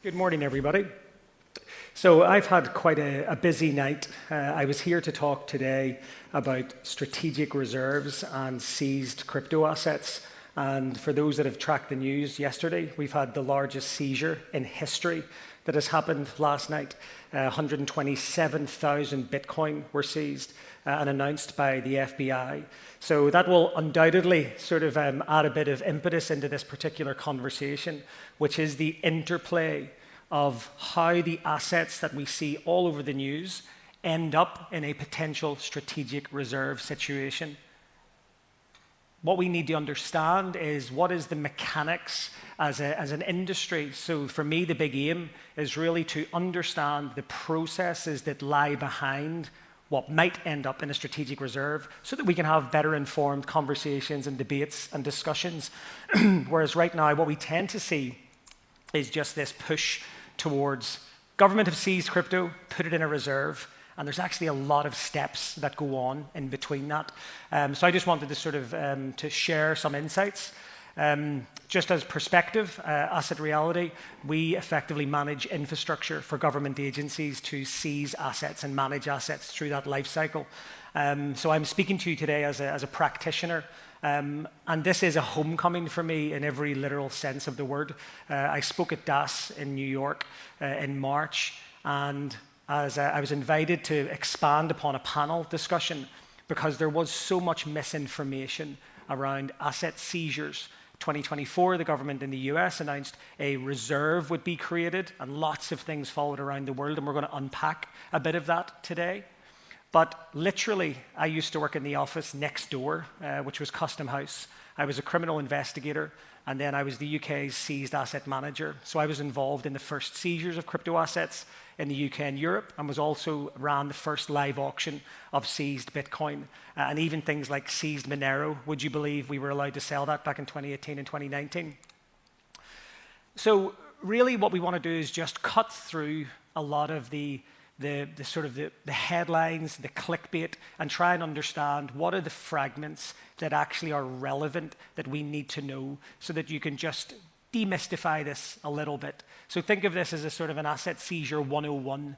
Good morning, everybody. So I've had quite a busy night. I was here to talk today about strategic reserves and seized crypto assets. And for those that have tracked the news yesterday, we've had the largest seizure in history that has happened last night. 127,000 Bitcoin were seized and announced by the FBI. So that will undoubtedly sort of add a bit of impetus into this particular conversation, which is the interplay of how the assets that we see all over the news end up in a potential strategic reserve situation. What we need to understand is what is the mechanics as an industry. So for me, the big aim is really to understand the processes that lie behind what might end up in a strategic reserve so that we can have better informed conversations and debates and discussions. Whereas right now, what we tend to see is just this push towards government have seized crypto, put it in a reserve, and there's actually a lot of steps that go on in between that. So I just wanted to sort of to share some insights. Just as perspective, Asset Reality, we effectively manage infrastructure for government agencies to seize assets and manage assets through that life cycle. So I'm speaking to you today as a practitioner, and this is a homecoming for me in every literal sense of the word. I spoke at DAS in New York in March, and as I was invited to expand upon a panel discussion because there was so much misinformation around asset seizures. 2024, the government in the US announced a reserve would be created, and lots of things followed around the world, and we're going to unpack a bit of that today. But literally, I used to work in the office next door, which was Custom House. I was a criminal investigator, and then I was the UK's seized asset manager. So I was involved in the first seizures of crypto assets in the UK and Europe, and was also ran the first live auction of seized Bitcoin, and even things like seized Monero. Would you believe we were allowed to sell that back in 2018 and 2019? So really what we want to do is just cut through a lot of the headlines, the clickbait, and try and understand what are the fragments that actually are relevant that we need to know so that you can just demystify this a little bit. So think of this as a sort of an asset seizure 101,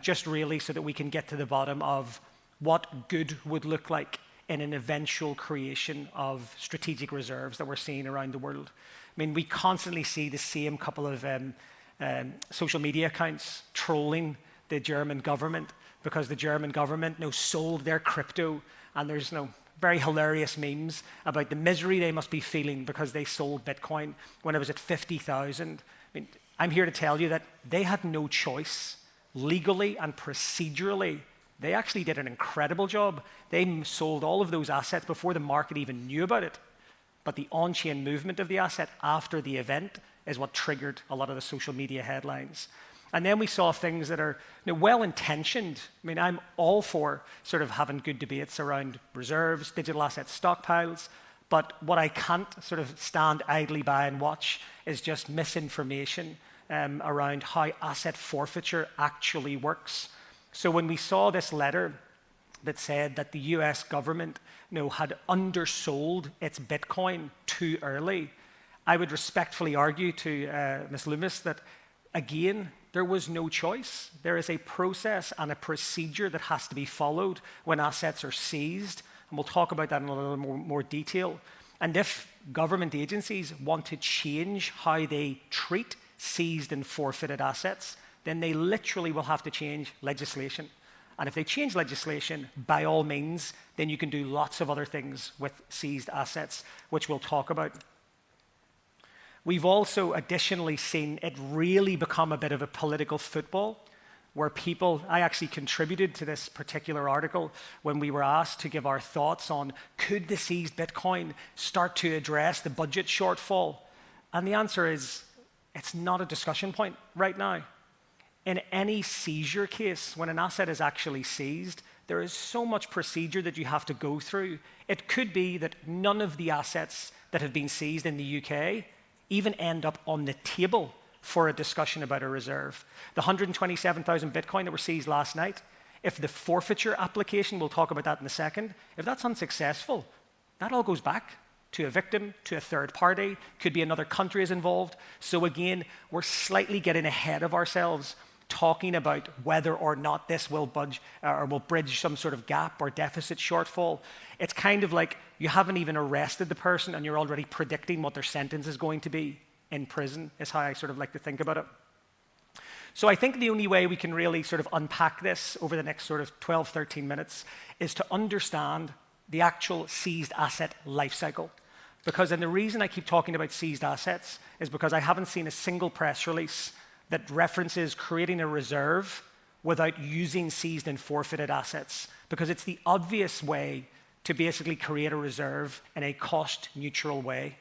just really so that we can get to the bottom of what good would look like in an eventual creation of strategic reserves that we're seeing around the world. I mean, we constantly see the same couple of social media accounts trolling the German government because the German government sold their crypto, and there's very hilarious memes about the misery they must be feeling because they sold Bitcoin when it was at 50,000. I mean, I'm here to tell you that they had no choice legally and procedurally. They actually did an incredible job. They sold all of those assets before the market even knew about it. But the on-chain movement of the asset after the event is what triggered a lot of the social media headlines. And then we saw things that are well-intentioned. I mean, I'm all for sort of having good debates around reserves, digital asset stockpiles, but what I can't sort of stand idly by and watch is just misinformation around how asset forfeiture actually works. So when we saw this letter that said that the US government had undersold its Bitcoin too early, I would respectfully argue to Ms. Loomis that, again, there was no choice. There is a process and a procedure that has to be followed when assets are seized, and we'll talk about that in a little more detail. And if government agencies want to change how they treat seized and forfeited assets, then they literally will have to change legislation. And if they change legislation, by all means, then you can do lots of other things with seized assets, which we'll talk about. We've also additionally seen it really become a bit of a political football where I actually contributed to this particular article when we were asked to give our thoughts on could the seized Bitcoin start to address the budget shortfall? And the answer is it's not a discussion point right now. In any seizure case, when an asset is actually seized, there is so much procedure that you have to go through. It could be that none of the assets that have been seized in the UK even end up on the table for a discussion about a reserve. The 127,000 Bitcoin that were seized last night, if the forfeiture application, we'll talk about that in a second, if that's unsuccessful, that all goes back. to a victim, to a third party, could be another country is involved. So again, we're slightly getting ahead of ourselves, talking about whether or not this will budge or will bridge some sort of gap or deficit shortfall. It's kind of like you haven't even arrested the person and you're already predicting what their sentence is going to be in prison, is how I sort of like to think about it. So I think the only way we can really sort of unpack this over the next sort of 12, 13 minutes is to understand the actual seized asset life cycle. Because, and the reason I keep talking about seized assets is because I haven't seen a single press release that references creating a reserve without using seized and forfeited assets, because it's the obvious way to basically create a reserve in a cost-neutral way.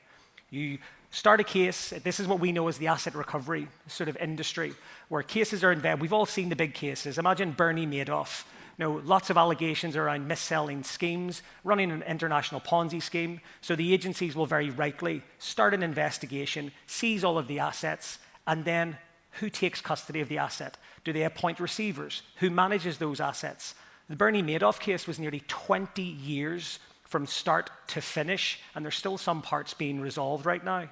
You start a case, this is what we know as the asset recovery sort of industry, where cases are invented. We've all seen the big cases. Imagine Bernie Madoff. Lots of allegations around mis-selling schemes, running an international Ponzi scheme. So the agencies will very rightly start an investigation, seize all of the assets, and then who takes custody of the asset? Do they appoint receivers? Who manages those assets? The Bernie Madoff case was nearly 20 years from start to finish, and there's still some parts being resolved right now.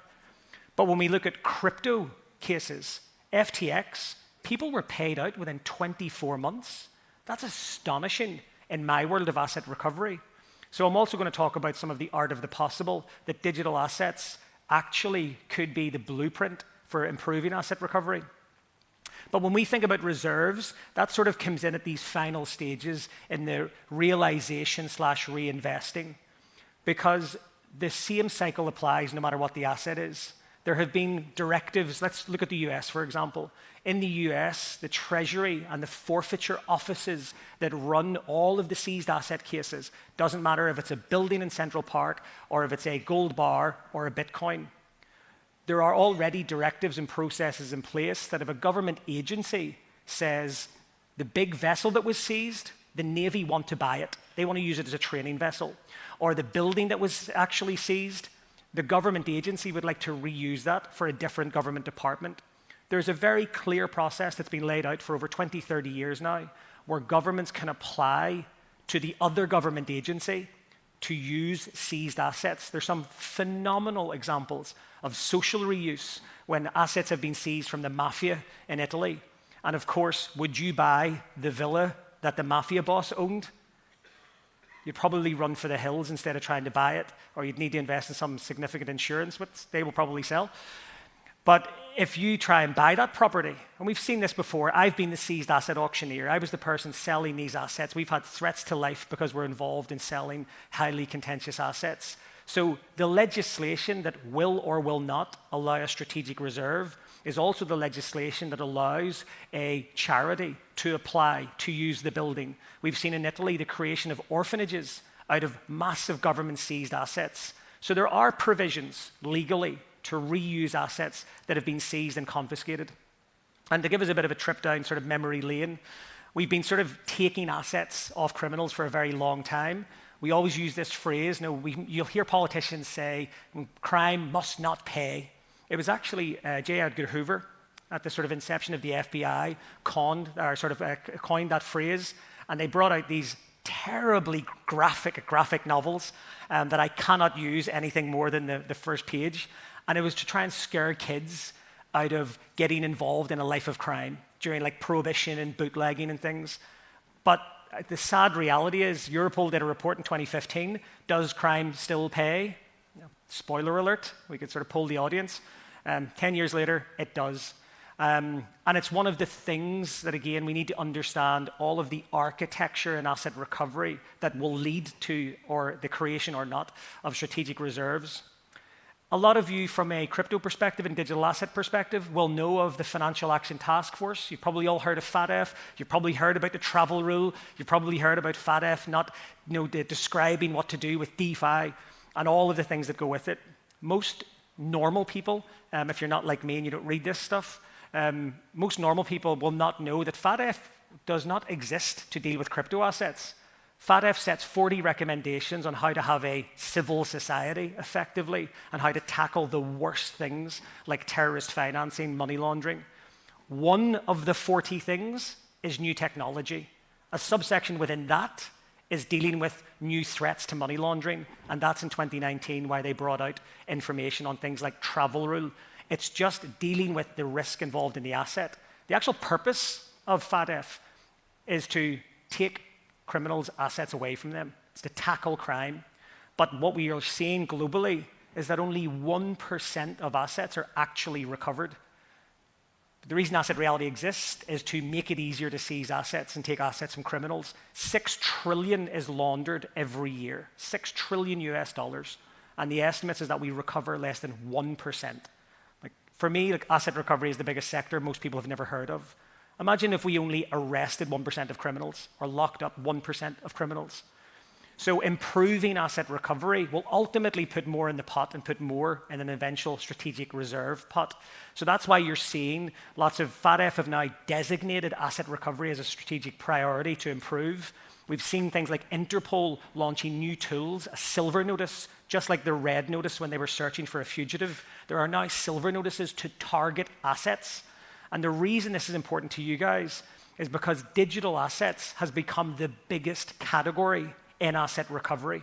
But when we look at crypto cases, FTX, people were paid out within 24 months. That's astonishing in my world of asset recovery. So I'm also going to talk about some of the art of the possible, that digital assets actually could be the blueprint for improving asset recovery. But when we think about reserves, that sort of comes in at these final stages in the realization/reinvesting, because the same cycle applies no matter what the asset is. There have been directives. Let's look at the US, for example. In the US, the Treasury and the forfeiture offices that run all of the seized asset cases, doesn't matter if it's a building in Central Park or if it's a gold bar or a Bitcoin. There are already directives and processes in place that if a government agency says the big vessel that was seized, the Navy want to buy it. They want to use it as a training vessel. Or the building that was actually seized, the government agency would like to reuse that for a different government department. There's a very clear process that's been laid out for over 20, 30 years now, where governments can apply to the other government agency to use seized assets. There's some phenomenal examples of social reuse when assets have been seized from the mafia in Italy. And of course, would you buy the villa that the mafia boss owned? You'd probably run for the hills instead of trying to buy it, or you'd need to invest in some significant insurance, which they will probably sell. But if you try and buy that property, and we've seen this before, I've been the seized asset auctioneer. I was the person selling these assets. We've had threats to life because we're involved in selling highly contentious assets. So the legislation that will or will not allow a strategic reserve is also the legislation that allows a charity to apply to use the building. We've seen in Italy the creation of orphanages out of massive government-seized assets. So there are provisions legally to reuse assets that have been seized and confiscated. And to give us a bit of a trip down sort of memory lane, we've been sort of taking assets off criminals for a very long time. We always use this phrase, you'll hear politicians say, crime must not pay. It was actually J. Edgar Hoover at the sort of inception of the FBI coined that phrase, and they brought out these terribly graphic novels that I cannot use anything more than the first page. And it was to try and scare kids out of getting involved in a life of crime during like prohibition and bootlegging and things. But the sad reality is Europol did a report in 2015. Does crime still pay? Spoiler alert, we could sort of poll the audience. 10 years later, it does. And it's one of the things that, again, we need to understand all of the architecture and asset recovery that will lead to, or the creation or not, of strategic reserves. A lot of you from a crypto perspective and digital asset perspective will know of the Financial Action Task Force. You've probably all heard of FATF. You've probably heard about the travel rule. You've probably heard about FATF not describing what to do with DeFi and all of the things that go with it. Most normal people, if you're not like me and you don't read this stuff, most normal people will not know that FATF does not exist to deal with crypto assets. FATF sets 40 recommendations on how to have a civil society effectively and how to tackle the worst things like terrorist financing, money laundering. One of the 40 things is new technology. A subsection within that is dealing with new threats to money laundering, and that's in 2019 why they brought out information on things like travel rule. It's just dealing with the risk involved in the asset. The actual purpose of FATF is to take criminals' assets away from them. It's to tackle crime. But what we are seeing globally is that only 1% of assets are actually recovered. The reason asset reality exists is to make it easier to seize assets and take assets from criminals. $6 trillion is laundered every year, $6 trillion US dollars. And the estimates is that we recover less than 1%. Like, for me, like, asset recovery is the biggest sector most people have never heard of. Imagine if we only arrested 1% of criminals or locked up 1% of criminals. So improving asset recovery will ultimately put more in the pot and put more in an eventual strategic reserve pot. So that's why you're seeing lots of FATF have now designated asset recovery as a strategic priority to improve. We've seen things like Interpol launching new tools, a silver notice, just like the red notice when they were searching for a fugitive. There are now silver notices to target assets. And the reason this is important to you guys is because digital assets has become the biggest category in asset recovery.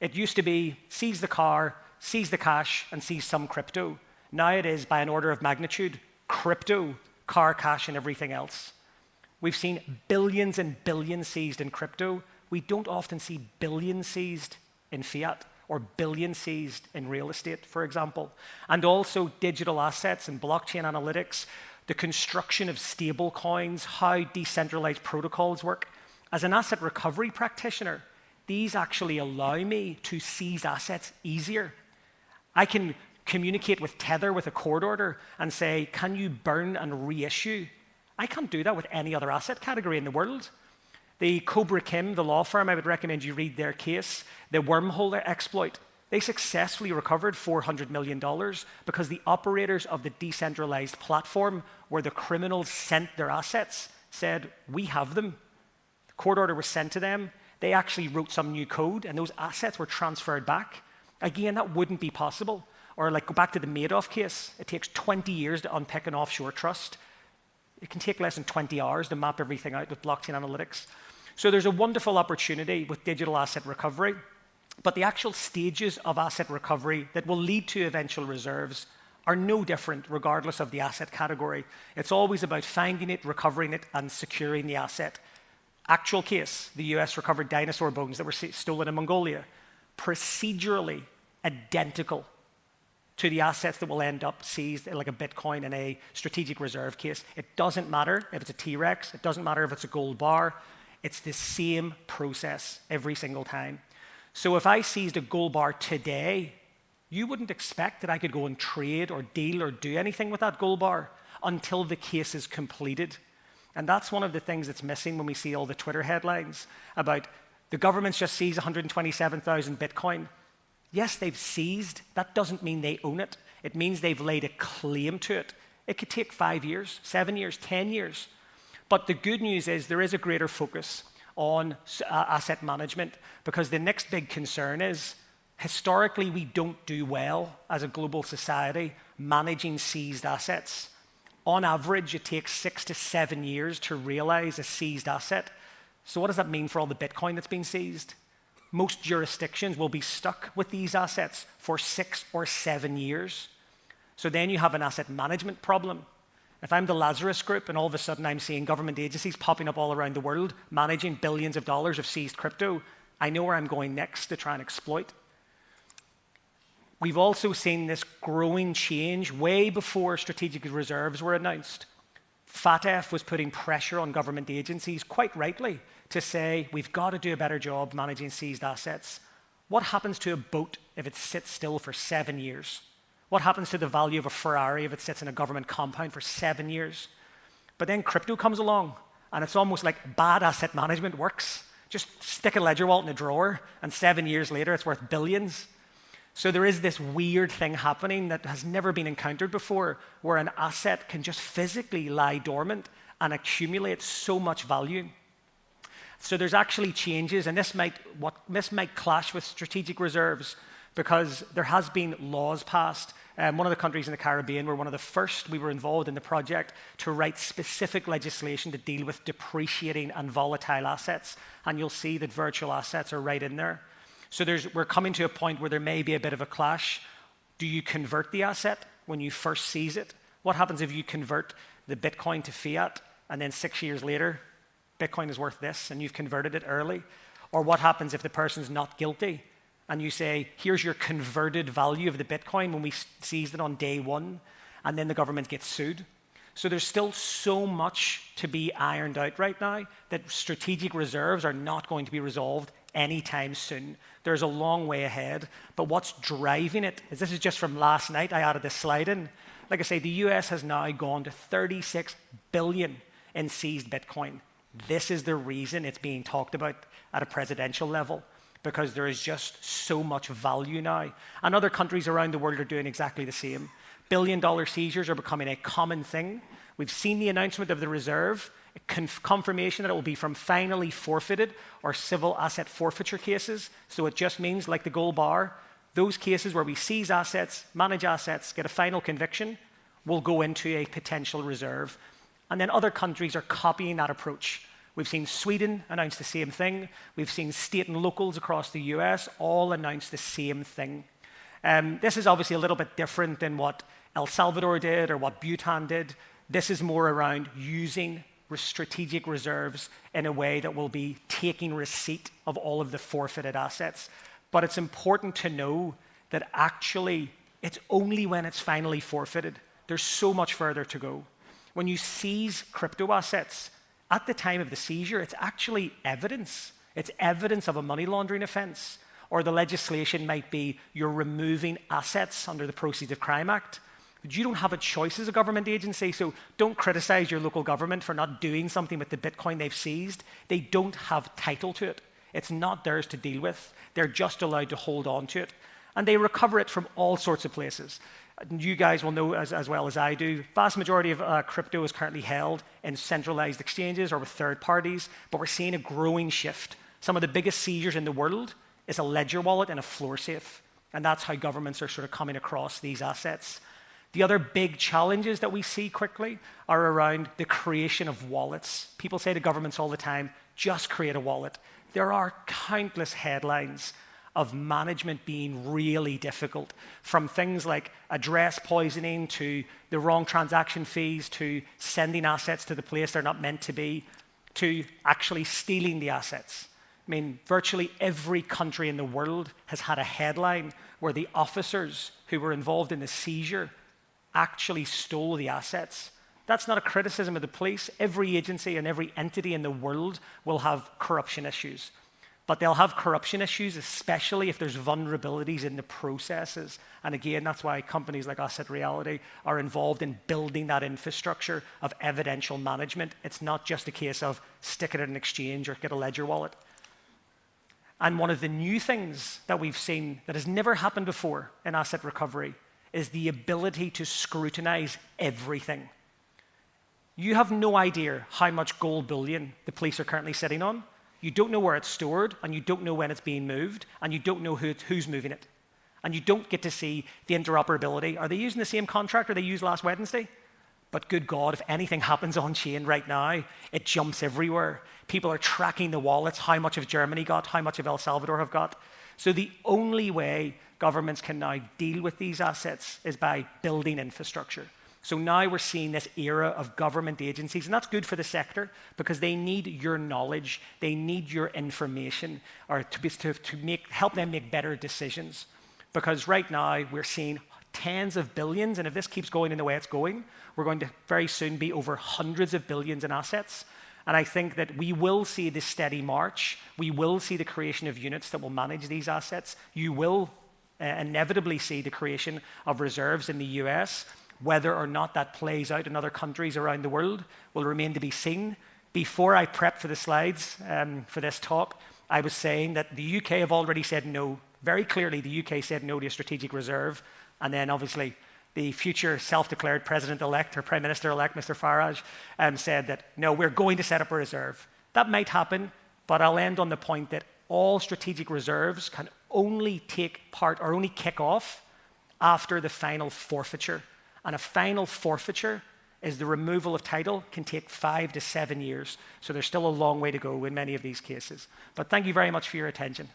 It used to be seize the car, seize the cash, and seize some crypto. Now it is, by an order of magnitude, crypto, car, cash, and everything else. We've seen billions and billions seized in crypto. We don't often see billions seized in fiat or billions seized in real estate, for example. And also digital assets and blockchain analytics, the construction of stable coins, how decentralized protocols work. As an asset recovery practitioner, these actually allow me to seize assets easier. I can communicate with Tether with a court order and say, can you burn and reissue? I can't do that with any other asset category in the world. The Cobra Kim, the law firm, I would recommend you read their case, the wormhole exploit. They successfully recovered $400 million because the operators of the decentralized platform where the criminals sent their assets said, we have them. The court order was sent to them. They actually wrote some new code, and those assets were transferred back. Again, that wouldn't be possible. Or like go back to the Madoff case. It takes 20 years to unpick an offshore trust. It can take less than 20 hours to map everything out with blockchain analytics. So there's a wonderful opportunity with digital asset recovery, but the actual stages of asset recovery that will lead to eventual reserves are no different regardless of the asset category. It's always about finding it, recovering it, and securing the asset. Actual case, the US recovered dinosaur bones that were stolen in Mongolia, procedurally identical to the assets that will end up seized like a Bitcoin in a strategic reserve case. It doesn't matter if it's a T-Rex, it doesn't matter if it's a gold bar, it's the same process every single time. So if I seized a gold bar today, you wouldn't expect that I could go and trade or deal or do anything with that gold bar until the case is completed. And that's one of the things that's missing when we see all the Twitter headlines about the government's just seized 127,000 Bitcoin. Yes, they've seized. That doesn't mean they own it. It means they've laid a claim to it. It could take 5 years, 7 years, 10 years. But the good news is there is a greater focus on asset management because the next big concern is historically we don't do well as a global society managing seized assets. On average, it takes 6 to 7 years to realize a seized asset. So what does that mean for all the Bitcoin that's been seized? Most jurisdictions will be stuck with these assets for 6 or 7 years. So then you have an asset management problem. If I'm the Lazarus Group and all of a sudden I'm seeing government agencies popping up all around the world managing billions of dollars of seized crypto, I know where I'm going next to try and exploit. We've also seen this growing change way before strategic reserves were announced. FATF was putting pressure on government agencies, quite rightly, to say, we've got to do a better job managing seized assets. What happens to a boat if it sits still for 7 years? What happens to the value of a Ferrari if it sits in a government compound for 7 years? But then crypto comes along, and it's almost like bad asset management works. Just stick a ledger wallet in a drawer, and 7 years later, it's worth billions. So there is this weird thing happening that has never been encountered before, where an asset can just physically lie dormant and accumulate so much value. So there's actually changes, and this might clash with strategic reserves. because there has been laws passed. One of the countries in the Caribbean were one of the first, we were involved in the project, to write specific legislation to deal with depreciating and volatile assets. And you'll see that virtual assets are right in there. So we're coming to a point where there may be a bit of a clash. Do you convert the asset when you first seize it? What happens if you convert the Bitcoin to fiat and then 6 years later, Bitcoin is worth this and you've converted it early? Or what happens if the person's not guilty and you say, here's your converted value of the Bitcoin when we seized it on day one, and then the government gets sued? So there's still so much to be ironed out right now that strategic reserves are not going to be resolved anytime soon. There's a long way ahead, but what's driving it is, this is just from last night, I added this slide in. Like I say, the US has now gone to 36 billion in seized Bitcoin. This is the reason it's being talked about at a presidential level, because there is just so much value now. And other countries around the world are doing exactly the same. Billion-dollar seizures are becoming a common thing. We've seen the announcement of the reserve, confirmation that it will be from finally forfeited or civil asset forfeiture cases. So it just means, like the gold bar, those cases where we seize assets, manage assets, get a final conviction, will go into a potential reserve. And then other countries are copying that approach. We've seen Sweden announce the same thing. We've seen state and locals across the US all announce the same thing. This is obviously a little bit different than what El Salvador did or what Bhutan did. This is more around using strategic reserves in a way that will be taking receipt of all of the forfeited assets. But it's important to know that actually it's only when it's finally forfeited. There's so much further to go. When you seize crypto assets, at the time of the seizure, it's actually evidence. It's evidence of a money laundering offense. Or the legislation might be you're removing assets under the Proceeds of Crime Act. But you don't have a choice as a government agency, so don't criticize your local government for not doing something with the Bitcoin they've seized. They don't have title to it. It's not theirs to deal with. They're just allowed to hold on to it. And they recover it from all sorts of places. You guys will know as well as I do, vast majority of crypto is currently held in centralized exchanges or with third parties, but we're seeing a growing shift. Some of the biggest seizures in the world is a ledger wallet and a floor safe. And that's how governments are sort of coming across these assets. The other big challenges that we see quickly are around the creation of wallets. People say to governments all the time, just create a wallet. There are countless headlines of management being really difficult, from things like address poisoning to the wrong transaction fees to sending assets to the place they're not meant to be, to actually stealing the assets. I mean, virtually every country in the world has had a headline where the officers who were involved in the seizure actually stole the assets. That's not a criticism of the police. Every agency and every entity in the world will have corruption issues. But they'll have corruption issues, especially if there's vulnerabilities in the processes. And again, that's why companies like us at Reality are involved in building that infrastructure of evidential management. It's not just a case of stick it in an exchange or get a ledger wallet. And one of the new things that we've seen that has never happened before in asset recovery is the ability to scrutinize everything. You have no idea how much gold bullion the police are currently sitting on. You don't know where it's stored, and you don't know when it's being moved, and you don't know who's moving it. And you don't get to see the interoperability. Are they using the same contractor they used last Wednesday? But good God, if anything happens on chain right now, it jumps everywhere. People are tracking the wallets, how much of Germany got, how much of El Salvador have got. So the only way governments can now deal with these assets is by building infrastructure. So now we're seeing this era of government agencies, and that's good for the sector because they need your knowledge, they need your information, or to help them make better decisions. Because right now we're seeing tens of billions, and if this keeps going in the way it's going, we're going to very soon be over hundreds of billions in assets. And I think that we will see this steady march. We will see the creation of units that will manage these assets. You will inevitably see the creation of reserves in the US. Whether or not that plays out in other countries around the world will remain to be seen. Before I prepped for the slides for this talk, I was saying that the UK have already said no. Very clearly, the UK said no to a strategic reserve. And then obviously, the future self-declared president-elect or prime minister-elect, Mr. Farage, said that, no, we're going to set up a reserve. That might happen, but I'll end on the point that all strategic reserves can only take part or only kick off after the final forfeiture. And a final forfeiture is the removal of title, can take 5 to 7 years. So there's still a long way to go in many of these cases. But thank you very much for your attention.